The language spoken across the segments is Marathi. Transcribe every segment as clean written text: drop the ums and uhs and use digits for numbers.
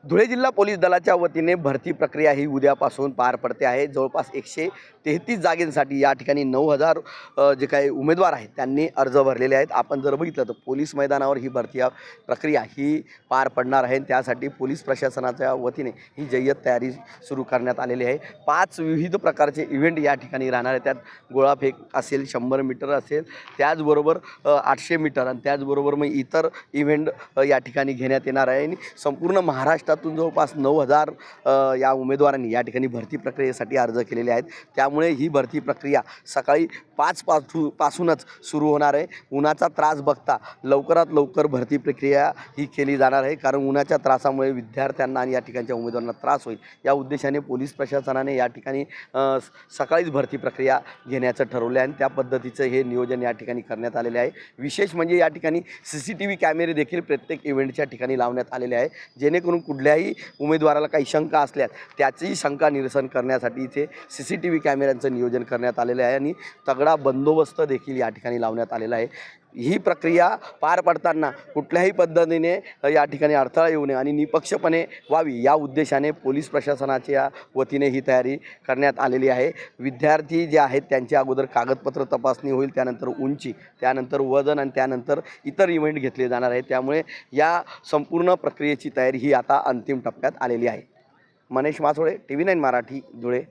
धुळे जिल्हा पोलीस दलाच्या वतीने भरती प्रक्रिया ही उद्यापासून पार पडते आहे। जवळपास 133 जागांसाठी या ठिकाणी 9000 जे काही उमेदवार आहेत त्यांनी अर्ज भरलेले आहेत। आपण जर बघितलं तर पोलीस मैदानावर ही भरती प्रक्रिया ही पार पडणार आहे। त्यासाठी पोलीस प्रशासनाच्या वतीने ही जय्यत तयारी सुरू करण्यात आलेली आहे। 5 विविध प्रकारचे इव्हेंट या ठिकाणी राहणार आहेत। त्यात गोळाफेक असेल, 100 मीटर असेल, त्याचबरोबर 800 मीटर आणि त्याचबरोबर मग इतर इव्हेंट या ठिकाणी घेण्यात येणार आहे। आणि संपूर्ण महाराष्ट्रातून जवळपास 9000 या उमेदवारांनी या ठिकाणी भरती प्रक्रियेसाठी अर्ज केलेले आहेत। त्यामुळे ही भरती प्रक्रिया सकाळी 5 पासूनच सुरू होणार आहे। उन्हाचा त्रास बघता लवकरात लवकर भरती प्रक्रिया ही केली जाणार आहे, कारण उन्हाच्या त्रासामुळे विद्यार्थ्यांना आणि या ठिकाणच्या उमेदवारांना त्रास होईल या उद्देशाने पोलीस प्रशासनाने या ठिकाणी सकाळीच भरती प्रक्रिया घेण्याचं ठरवलं आहे आणि त्या पद्धतीचं हे नियोजन या ठिकाणी करण्यात आलेले आहे। विशेष म्हणजे या ठिकाणी CCTV कॅमेरे देखील प्रत्येक इव्हेंटच्या ठिकाणी लावण्यात आलेले आहे, जेणेकरून कुठल्याही उमेदवाराला काही शंका असल्यास त्याची शंका निरसन करण्यासाठी इथे CCTV कॅमेऱ्यांचं नियोजन करण्यात आलेलं आहे आणि तगडा बंदोबस्त देखील या ठिकाणी लावण्यात आलेला आहे। ही प्रक्रिया पार पडताना कुठल्याही पद्धतीने या ठिकाणी अडथळा येऊ नये आणि निपक्षपणे व्हावी या उद्देशाने पोलीस प्रशासनाच्या वतीने ही तयारी करण्यात आलेली आहे। विद्यार्थी जे आहेत त्यांच्या अगोदर कागदपत्र तपासणी होईल, त्यानंतर उंची, त्यानंतर वजन आणि त्यानंतर इतर इव्हेंट घेतले जाणार आहे। त्यामुळे या संपूर्ण प्रक्रियेची तयारी ही आता अंतिम टप्प्यात आलेली आहे। मनीष मासोळे, TV9 मराठी, धुळे।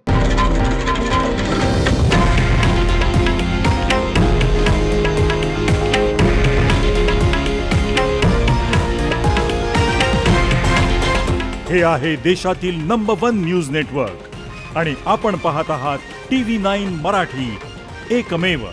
हे आहे देशातील नंबर 1 न्यूज नेटवर्क आणि आपण पाहत आहात TV9 मराठी, एकमेव।